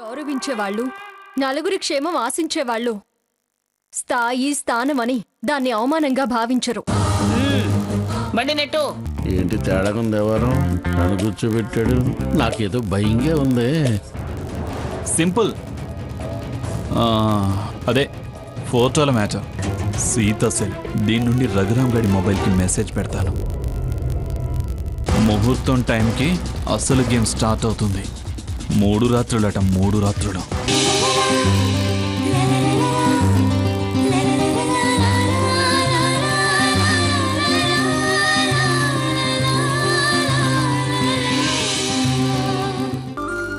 గౌరవించేవాళ్ళు, నలుగురి క్షేమం ఆశించేవాళ్ళు స్థాయి స్థానమని దాన్ని అవమానంగా భావించరు. ఏంటి తేడాగా ఉంది? ఎవరు నన్ను కూర్చోబెట్టాడు? నాకేదో భయంగా ఉంది. సింపుల్, అదే ఫోటోల మ్యాటర్. సీతా సెల్. దీని నుండి రఘురామ్ గడి మొబైల్కి మెసేజ్ పెడతాను. ముహూర్తం టైంకి అసలు గేమ్ స్టార్ట్ అవుతుంది. 3 రాత్రులట, 3 రాత్రులు.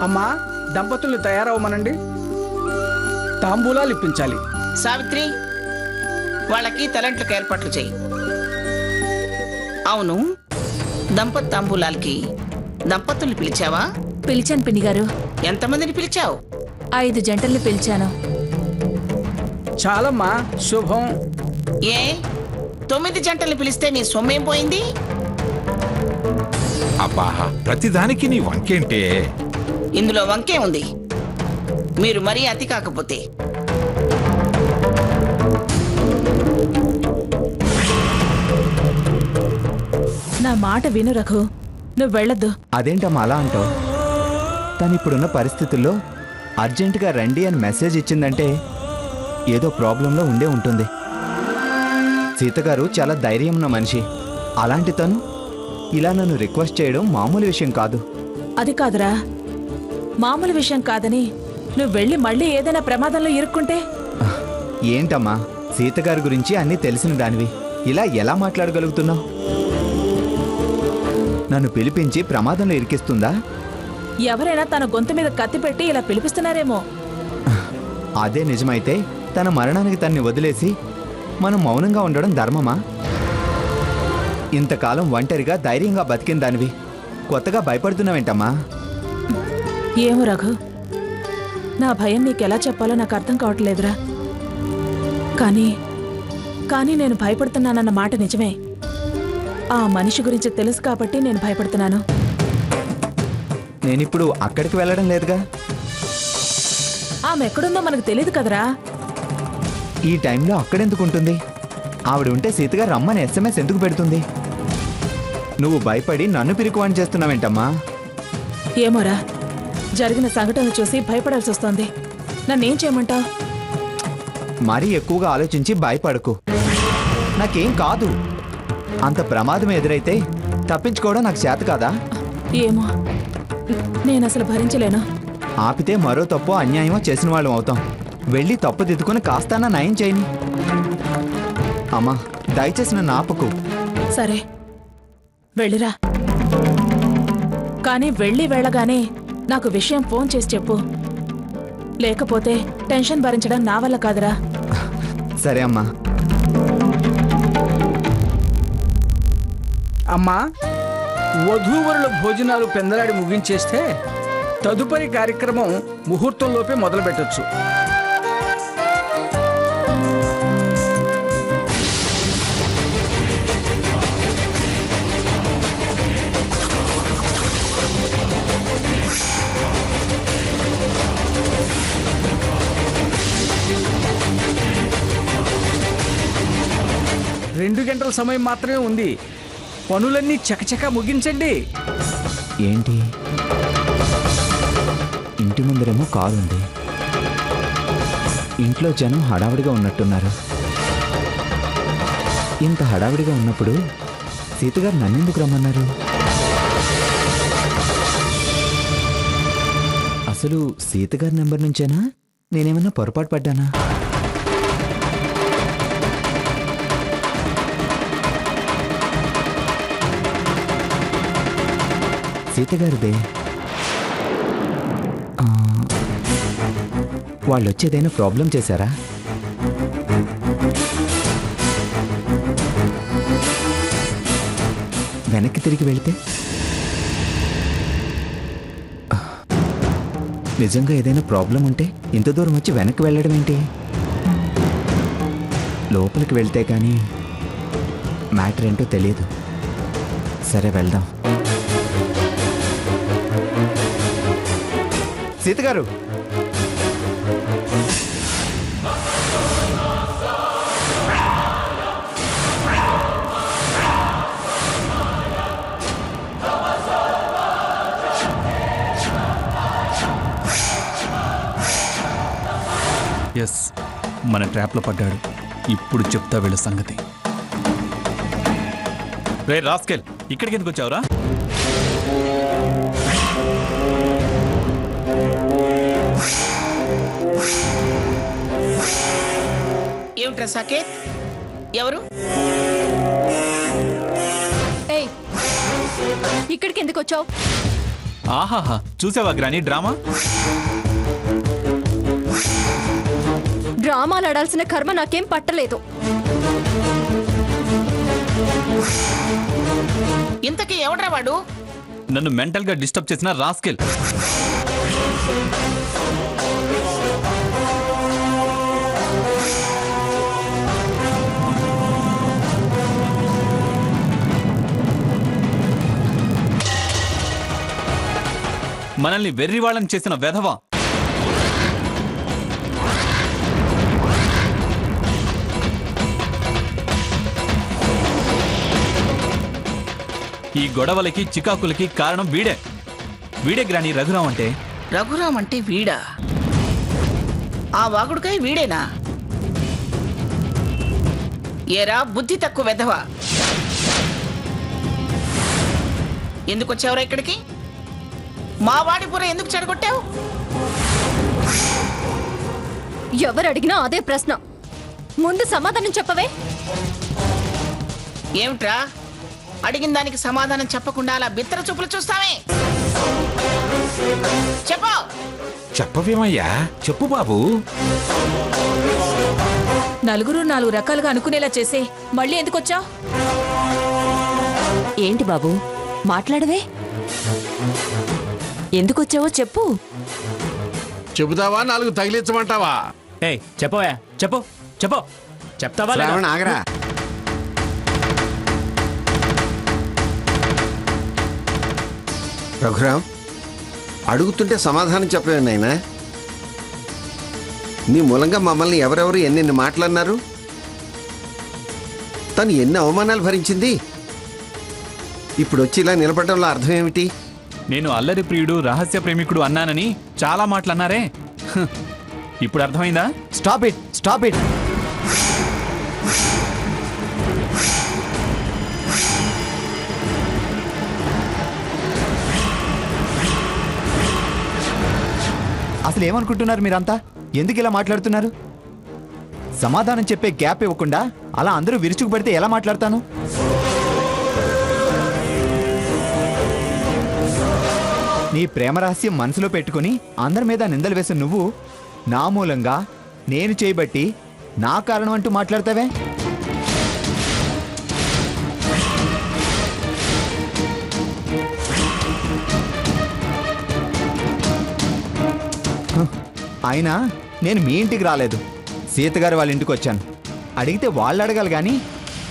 అమ్మా, దంపతులు తయారవమనండి. తాంబూలాలు ఇప్పించాలి. సావిత్రి, వాళ్ళకి తలంట్లకు ఏర్పాట్లు చేయి. అవును, దంపతి తాంబూలాలకి దంపతులు పిలిచావా? పిలిచాను పిన్ని గారు. ఎంతమందిని పిలిచావు? 5 జంటల్ని పిలిచాను. చాలమ్మా, శుభం. ఏ 9 జంటల్ని పిలిస్తే నీ సొమ్మేం పోయింది? అబ్బా, ప్రతిదానికి నీ వంకేంటే? ఇందులో వంకే ఉంది. మీరు మరీ అతి కాకపోతే. నా మాట విను రఘు, నువ్వు వెళ్ళొద్దు. అదేంటమ్మా అలా అంటావు? తను ఇప్పుడున్న పరిస్థితుల్లో అర్జెంటుగా రండి అని మెసేజ్ ఇచ్చిందంటే ఏదో ప్రాబ్లంలో ఉండే ఉంటుంది. సీతగారు చాలా ధైర్యం ఉన్న మనిషి. అలాంటి తను ఇలా నన్ను రిక్వెస్ట్ చేయడం మామూలు విషయం కాదు. అది కాదురా, మామూలు విషయం కాదని నువ్వు వెళ్ళి మళ్ళీ ఏదైనా ప్రమాదంలో ఇరుక్కుంటే? ఏంటమ్మా, సీతగారి గురించి అన్నీ తెలిసిన దానివి ఇలా ఎలా మాట్లాడగలుగుతున్నావు? నన్ను పిలిపించి ప్రమాదంలో ఇరికిస్తుందా? ఎవరైనా తన గొంతు మీద కత్తి పెట్టి ఇలా పిలిపిస్తున్నారేమో. అదే నిజమైతే తన మరణానికి తన్ని వదిలేసి మనం మౌనంగా ఉండడం ధర్మమా? ఇంతకాలం ఒంటరిగా ధైర్యంగా బతికిన దానివి కొత్తగా భయపడుతున్నావేంటమ్మా? ఏమో రఘు, నా భయం నీకెలా చెప్పాలో నాకు అర్థం కావట్లేదురా. కానీ నేను భయపడుతున్నానన్న మాట నిజమే. ఆ మనిషి గురించి తెలుసు కాబట్టి నేను భయపడుతున్నాను. నేనిప్పుడు అక్కడికి వెళ్ళడం లేదుగా. ఆమె ఎక్కడుందో మనకు తెలియదు కదరా. ఈ టైంలో అక్కడెందుకుంటుంది? ఆవిడ ఉంటే సీతగా రమ్మని SMS ఎందుకు పెడుతుంది? నువ్వు భయపడి నన్ను పిరికువాణి చేస్తున్నావేంటమ్మా? ఏమోరా, జరిగిన సంఘటనలు చూసి భయపడాల్సి వస్తోంది. నన్నేం చేయమంటావు? మరీ ఎక్కువగా ఆలోచించి భయపడకు. నాకేం కాదు. అంత ప్రమాదం ఎదురైతే తప్పించుకోవడం నాకు చేత కాదా? ఏమో, నేనసలు భరించలేను. ఆపితే మరో తప్పో అన్యాయమో చేసిన వాళ్ళం అవుతాం. వెళ్ళి తప్పు దిద్దుకుని కాస్తానా నయం చేయని. అమ్మా, దయచేసి నన్ను ఆపకు. సరే వెళ్ళిరా, కానీ వెళ్ళగానే నాకు విషయం ఫోన్ చేసి చెప్పు. లేకపోతే టెన్షన్ భరించడం నా వల్ల కాదురా. సరే అమ్మా. అమ్మా, వధూవరుల భోజనాలు పెందలాడి ముగించేస్తే తదుపరి కార్యక్రమం ముహూర్తంలోపే మొదలు పెట్టొచ్చు. రెండు గంటల సమయం మాత్రమే ఉంది. పనులన్నీ చకచకా ముగించండి. ఏంటి, ఇంటి ముందరేమో కారు ఉంది. ఇంట్లో జనం హడావిడిగా ఉన్నట్టున్నారు. ఇంత హడావిడిగా ఉన్నప్పుడు సీతగారు నన్నెందుకు రమ్మన్నారు? అసలు సీతగారి నెంబర్ నుంచేనా నేనేమన్నా పొరపాటు పడ్డానా? సీతగారిదే. వాళ్ళు వచ్చేదైనా ప్రాబ్లం చేశారా? వెనక్కి తిరిగి వెళితే నిజంగా ఏదైనా ప్రాబ్లం ఉంటే ఇంత దూరం వచ్చి వెనక్కి వెళ్ళడం ఏంటి? లోపలికి వెళ్తే కానీ మ్యాటర్ ఏంటో తెలియదు. సరే వెళ్దాం. సీతగారు, ఎస్, మన ట్రాప్లో పడ్డాడు. ఇప్పుడు చెప్తా వీళ్ళ సంగతి. రే రాస్కెల్, ఇక్కడికి ఎందుకు వచ్చావురా? ఏమిట్రా సాకేత్? ఎవరు? ఏయ్, ఇక్కడికి ఎందుకు వచ్చావు? ఆహాహా, చూసావా గ్రాని డ్రామా? డ్రామాలు ఆడాల్సిన కర్మ నాకేం పట్టలేదు. ఇంతకీ ఎవడ్రా వాడు? నన్ను మెంటల్గా డిస్టర్బ్ చేసిన రాస్కెల్. మనల్ని వెర్రివాళ్ళని చేసిన వెధవ. ఈ గొడవలకి చికాకులకి కారణం వీడే గ్రాని రఘురాం అంటే. రఘురాం అంటే వీడా? ఆ వాగుడుకాయ వీడేనా? ఏరా బుద్ధి తక్కువ వెధవా, ఎందుకు వచ్చావురా ఇక్కడికి? మా వాడి పుర ఎందుకు చెడగొట్టావు? ఎవరు అడిగినా అదే ప్రశ్న. ముందు సమాధానం చెప్పవే. ఏమిట్రా, అడిగిన దానికి సమాధానం చెప్పకుండా అలా బిత్తర చూపులు చూస్తావే? చెప్పు. చెప్పవేమయ్యా, చెప్పు బాబు. నలుగురు 4 రకాలుగా అనుకునేలా చేసే మళ్ళీ ఎందుకొచ్చావు? ఏంటి బాబు మాట్లాడవే? ఎందుకొచ్చావో చెప్పు. చెబుతావా 4 తగిలించమంటావా? ఏయ్ చెప్పవా, చెప్పు చెప్పు. చెప్తావా ఆగరా. రఘురాం, అడుగుతుంటే సమాధానం చెప్పవే నాయనా. నీ మూలంగా మమ్మల్ని ఎవరెవరు ఎన్నెన్ని మాటలన్నారు? తను ఎన్ని అవమానాలు భరించింది? ఇప్పుడు వచ్చి ఇలా నిలబడడంలో అర్థం ఏమిటి? నేను అల్లరి ప్రియుడు, రహస్య ప్రేమికుడు అన్నానని చాలా మాటలు అన్నారే. ఇప్పుడు అర్థమైందా? Stop it, stop it. అసలు ఏమనుకుంటున్నారు మీరంతా? ఎందుకు ఇలా మాట్లాడుతున్నారు? సమాధానం చెప్పే గ్యాప్ ఇవ్వకుండా అలా అందరూ విరుచుకుపడితే ఎలా మాట్లాడతాను? నీ ప్రేమ రహస్యం మనసులో పెట్టుకుని అందరి మీద నిందలు వేసిన నువ్వు నా మూలంగా నేను చేయబట్టి నా కారణం అంటూ మాట్లాడతావే? అయినా నేను మీ ఇంటికి రాలేదు, సీతగారు వాళ్ళ ఇంటికి వచ్చాను. అడిగితే వాళ్ళు అడగాలి కానీ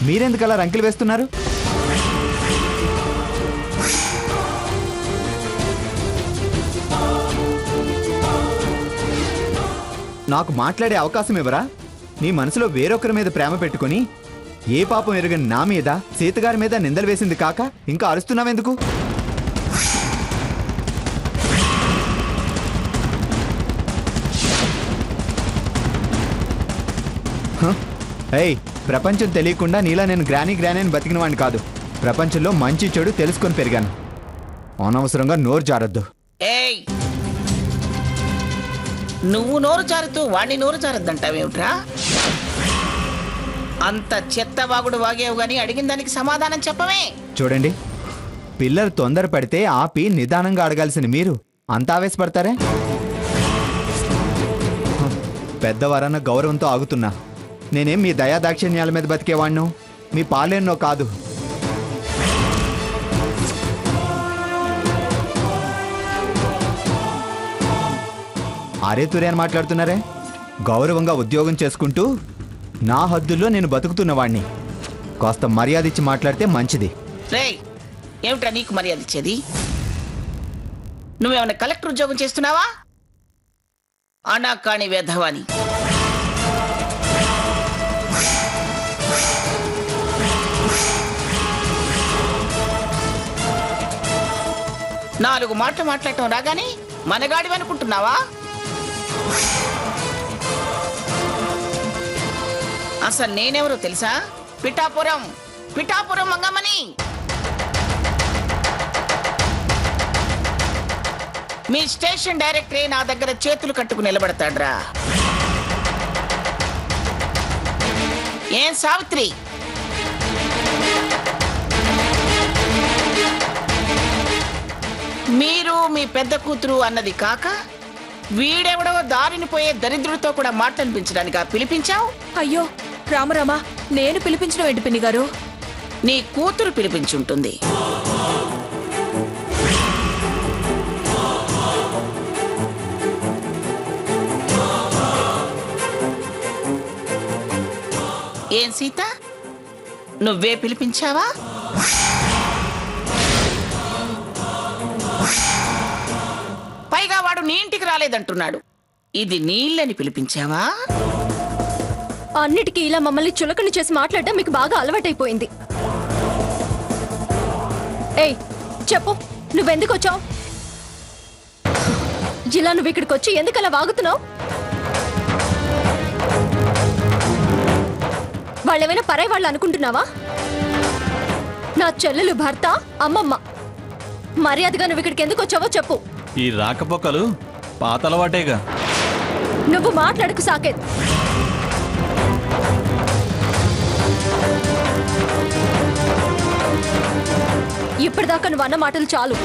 మీరెందుకు అలా రంకెలు వేస్తున్నారు? నాకు మాట్లాడే అవకాశం ఇవ్వరా? నీ మనసులో వేరొకరి మీద ప్రేమ పెట్టుకుని ఏ పాపం ఎరుగని నా మీద, సీతగారి మీద నిందలు వేసింది కాక ఇంకా అరుస్తున్నావెందుకు? ఏయ్, ప్రపంచం తెలియకుండా నీలా నేను గ్రానీ అని బతికిన వాడిని కాదు. ప్రపంచంలో మంచి చెడు తెలుసుకొని పెరిగాను. అనవసరంగా నోరు జారొద్దు. ఏయ్, నువ్వు నోరు జారుతూ వాణ్ణి నోరు జారద్దంటావేమిట్రా? అంత చెత్త వాగుడు వాగేవు గాని అడిగిన దానికి సమాధానం చెప్పవే. చూడండి, పిల్లలు తొందర పడితే ఆపి నిదానంగా అడగాల్సిన మీరు అంత ఆవేశపడతారే? పెద్దవారన్న గౌరవంతో ఆగుతున్నా. నేనేం మీ దయాదాక్షిణ్యాల మీద బతికేవాణ్ణు, మీ పాలేన్నో కాదు. ఆరేతురే అని మాట్లాడుతున్నారే? గౌరవంగా ఉద్యోగం చేసుకుంటూ నా హద్దుల్లో నేను బతుకుతున్నవాణ్ణి. కాస్త మర్యాద ఇచ్చి మాట్లాడితే మంచిది. రేయ్, ఏమిట్రా నీకు మర్యాద ఇచ్చేది? నువ్వేమన్నా కలెక్టర్ ఉద్యోగం చేస్తున్నావా? అనా కాని వేధవాని. నాలుగు మాటలు మాట్లాడటం రాగానే మనగాడివి అనుకుంటున్నావా? అసలు నేనెవరో తెలుసా? పిఠాపురం మంగమ్మని. మీ స్టేషన్ డైరెక్టరే నా దగ్గర చేతులు కట్టుకు నిలబడతాడ్రా. ఏం సావిత్రి, మీరు మీ పెద్ద కూతురు అన్నది కాక వీడెవడో దారిని పోయే దరిద్రుడితో కూడా మాటనిపించడానికి పిలిపించావు? అయ్యో రామరామా, నేను పిలిపించడం ఏంటి పిన్ని గారు? నీ కూతురు పిలిపించుంటుంది. ఏం సీత, నువ్వే పిలిపించావా? పైగా వాడు నీ ఇంటికి రాలేదంటున్నాడు. ఇది నీళ్ళని పిలిపించావా? అన్నిటికీ ఇలా మమ్మల్ని చులకన చేసి మాట్లాడడం మీకు బాగా అలవాటైపోయింది. ఏయ్ చెప్పు, నువ్వెందుకు వచ్చావు? ఇలా నువ్వు ఇక్కడికి వచ్చి ఎందుకలా వాగుతున్నావు? వాళ్ళేమైనా పరాయి వాళ్ళు అనుకుంటున్నావా? నా చెల్లెలు, భర్త, అమ్మమ్మ. మర్యాదగా నువ్వు ఇక్కడికి ఎందుకు వచ్చావో చెప్పు. ఈ రాకపోకలు పాత అలవాటేగా. నువ్వు మాట్లాడకు సాకేత్. ఇప్పటిదాకా నువ్వు అన్న మాటలు చాలు.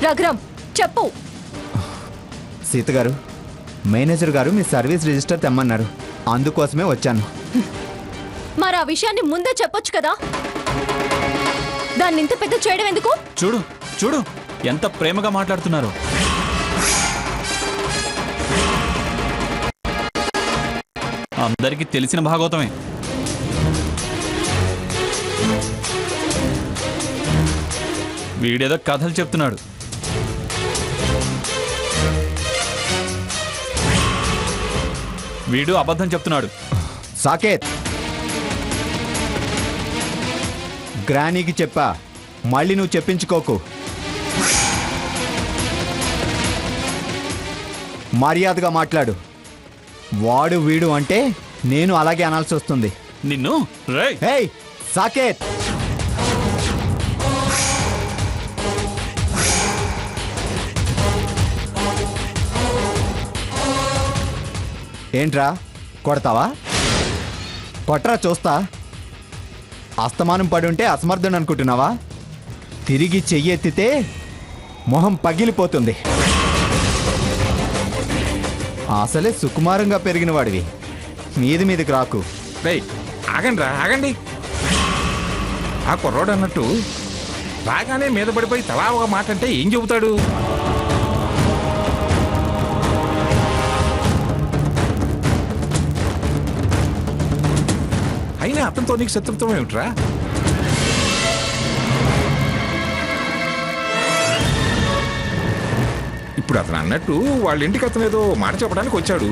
రఘురామ్ చెప్పు. సీత గారు, మేనేజర్ గారు మీ సర్వీస్ రిజిస్టర్ తెమ్మన్నారు, అందుకోసమే వచ్చాను. మరి ఆ విషయాన్ని ముందే చెప్పొచ్చు కదా. దాన్ని ఇంత పెద్ద చేయడం ఎందుకు? చూడు చూడు ఎంత ప్రేమగా మాట్లాడుతున్నారు. అందరికీ తెలిసిన భాగవతమే. వీడేదో కథలు చెప్తున్నాడు. వీడు అబద్ధం చెప్తున్నాడు. సాకేత్, గ్రానీకి చెప్పా, మళ్ళీ నువ్వు చెప్పించుకోకు. మర్యాదగా మాట్లాడు. వాడు వీడు అంటే నేను అలాగే అనాల్సి వస్తుంది. నిన్ను రేయ్. హేయ్ సాకేత్, ఏంట్రా కొడతావా? కొట్రా చూస్తా. అస్తమానం పడుంటే అసమర్థుని అనుకుంటున్నావా? తిరిగి చెయ్యెత్తితే మొహం పగిలిపోతుంది. అసలే సుకుమారంగా పెరిగిన వాడివి, మీదికి రాకు. రేయ్ ఆగండి ఆగండి. ఆ కుర్రోడు అన్నట్టు రాగానే మీద పడిపోయి తలా ఒక మాట అంటే ఏం చెబుతాడు? అయినా అతనితో నీకు శత్రుత్వం ఏమిట్రా? ఇప్పుడు అతను అన్నట్టు వాళ్ళ ఇంటికి అతను ఏదో మాట చెప్పడానికి వచ్చాడు.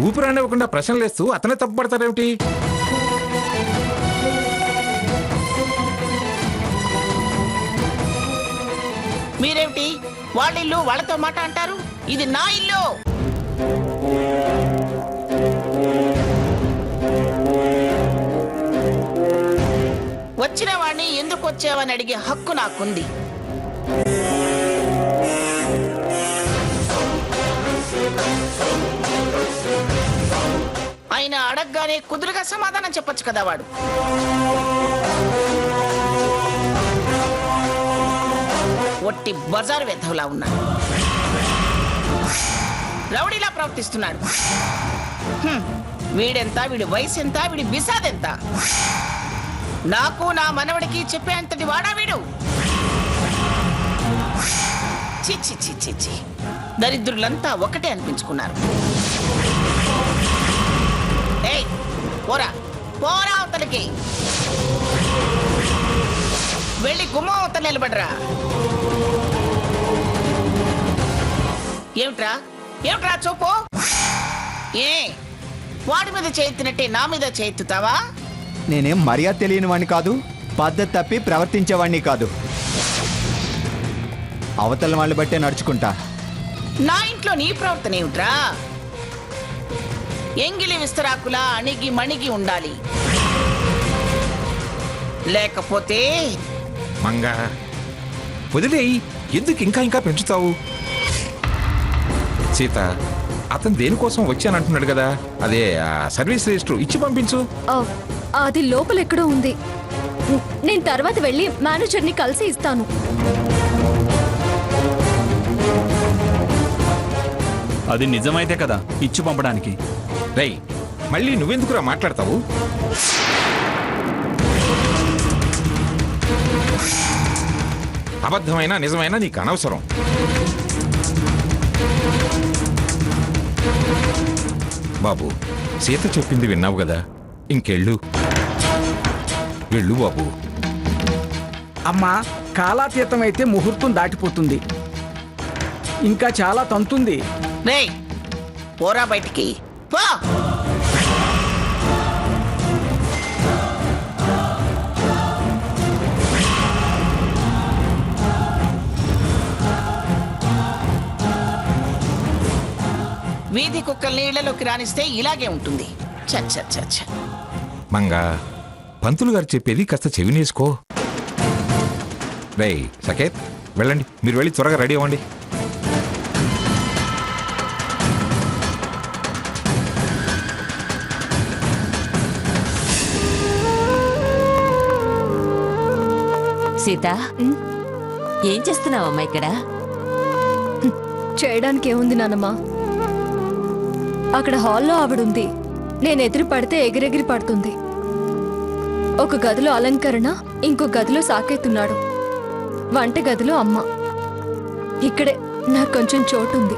ఊపిరానివ్వకుండా ప్రశ్నలు వేస్తూ అతనే తప్పుపడతారేమిటి? మీరేమిటి వాళ్ళ ఇల్లు వాళ్ళతో మాట అంటారు? ఇది నా ఇల్లు. వచ్చిన వాడిని ఎందుకు వచ్చావని అడిగే హక్కు నాకుంది. ఆయన అడగగానే కుదురుగా సమాధానం చెప్పొచ్చు కదా వాడు. ఒట్టి బజారు వెధవలా ఉన్నాడు. రౌడీలా ప్రవర్తిస్తున్నాడు. వీడెంత, వీడి వయసు ఎంత, వీడి బిసాదెంత? నాకు నా మనవడికి చెప్పే అంతటి వాడా వీడు? చిచ్చి చిచ్చి చి, దరిద్రులంతా ఒకటే అనిపించుకున్నారు. ఏయ్ పోరా పోరా అవతలికి వెళ్ళి గుమ్మం అవతల నిలబడరా. ఏమిట్రా ఏమిట్రా చూపు? ఏ వాడి మీద చేతున్నట్టే నా మీద చేతుతావా? నేనేం మర్యాద తెలియని వాడిని కాదు, పద్ధతి తప్పి ప్రవర్తించేవాడిని కాదు. అవతల వాళ్ళని బట్టే నడుచుకుంటా. నా ఇంట్లో నీ ప్రవర్తన ఏమిట్రా? ఎంగిలి విస్తరాకులా అణిగి మణిగి ఉండాలి, లేకపోతే మంగా వదిలేయి, ఎందుకు ఇంకా ఇంకా పెంచుతావు? సీత, అతను దేనికోసం వచ్చానంటున్నాడు కదా, అదే సర్వీస్ రిజిస్టర్ ఇచ్చి పంపించు. అది లోపల ఎక్కడో ఉంది. నేను తర్వాత వెళ్ళి మేనేజర్ని కలిసి ఇస్తాను. అది నిజమైతే కదా ఇచ్చి పంపడానికి. రేయ్, మళ్ళీ నువ్వెందుకురా మాట్లాడతావు? అబద్ధమైనా నిజమైనా నీకు అనవసరం. బాబు, సీత చెప్పింది విన్నావు కదా, ఇంకెళ్ళు. వెళ్ళు బాబు. అమ్మా, కాలాతీతం అయితే ముహూర్తం దాటిపోతుంది, ఇంకా చాలా తంతుంది. రేయ్, పోరా బయటికి పో. వీధి కుక్కల్ని ఇళ్లలోకి రానిస్తే ఇలాగే ఉంటుంది. చచ్చ చచ్చ. మంగా, పంతులు గారు చెప్పేది కాస్త చెవినేసుకో. రేయ్ సకేత్, వెళ్ళండి, మీరు వెళ్ళి త్వరగా రెడీ అవ్వండి. సీత, ఏం చేస్తున్నావమ్మా ఇక్కడ? చేయడానికి ఏముంది నానమ్మా, అక్కడ హాల్లో ఆవిడుంది. నేను ఎదురు పడితే ఎగిరెగిరి పడుతుంది. ఒక గదిలో అలంకరణ, ఇంకో గదిలో సాకేతున్నాడు. వంట గదిలో అమ్మ. ఇక్కడే నాకు కొంచెం చోటుంది.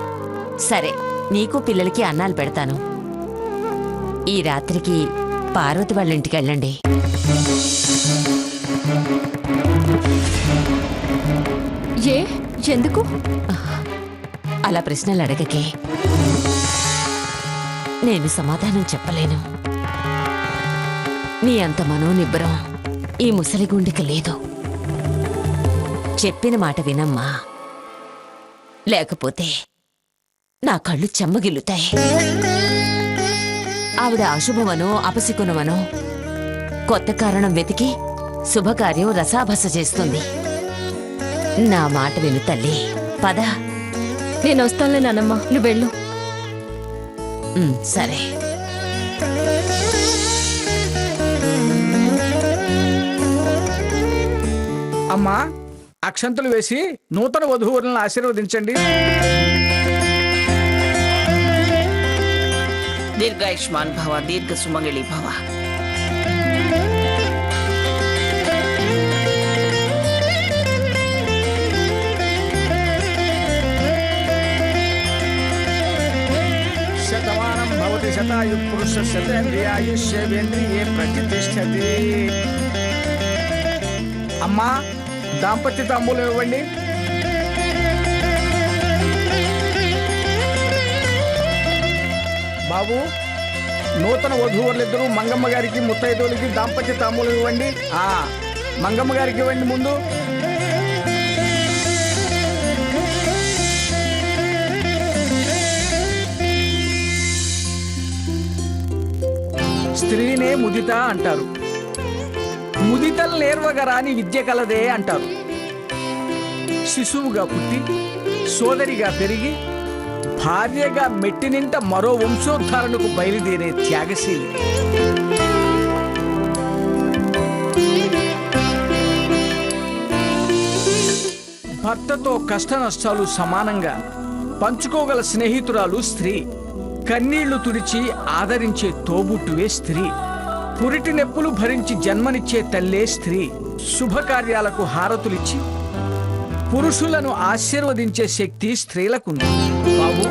సరే, నీకు పిల్లలకి అన్నాలు పెడతాను. ఈ రాత్రికి పార్వతి వాళ్ళ ఇంటికి వెళ్ళండి. ఎందుకు అలా ప్రశ్నలు అడగకే, నేను సమాధానం చెప్పలేను. నీ అంత మనోనిబ్బరం ఈ ముసలి గుండెకి లేదు. చెప్పిన మాట వినమ్మా, లేకపోతే నా కళ్ళు చెమ్మగిల్లుతాయి. ఆవిడ అశుభమనో అపశకునమనో కొత్త కారణం వెతికి శుభకార్యం రసాభస చేస్తుంది. నా మాట విను తల్లి, పద. నేను వస్తానులే నానమ్మ, నువ్వు వెళ్ళు. సరే. అమ్మా, అక్షంతలు వేసి నూతన వధూవరులను ఆశీర్వదించండి. దీర్ఘాయుష్మాన్ భవ, దీర్ఘ సుమంగళి భవ. శతమానం భవతి శతాయు పురుష శతేంద్రియాయుష్యేంద్రియే ప్రతిష్టతి. అమ్మా, దాంపత్య తాంబూలం ఇవ్వండి. బాబు, నూతన వధూవరులిద్దరూ మంగమ్మ గారికి ముత్తైదువులకి దాంపత్య తాంబూలం ఇవ్వండి. మంగమ్మ గారికి ఇవ్వండి ముందు. స్త్రీనే ముదిత అంటారు. ముదితలు నేర్వగా రాని విద్య కలదే అంటారు. శిశువుగా పుట్టి సోదరిగా పెరిగి భార్యగా మెట్టినింట మరో వంశోద్ధారణకు బయలుదేరే త్యాగశీలి. భర్తతో కష్ట నష్టాలు సమానంగా పంచుకోగల స్నేహితురాలు స్త్రీ. కన్నీళ్లు తుడిచి ఆదరించే తోబుట్టువే స్త్రీ. పురిటి నెప్పులు భరించి జన్మనిచ్చే తల్లే స్త్రీ. శుభకార్యాలకు హారతులిచ్చి పురుషులను ఆశీర్వదించే శక్తి స్త్రీలకుంది. బాబు,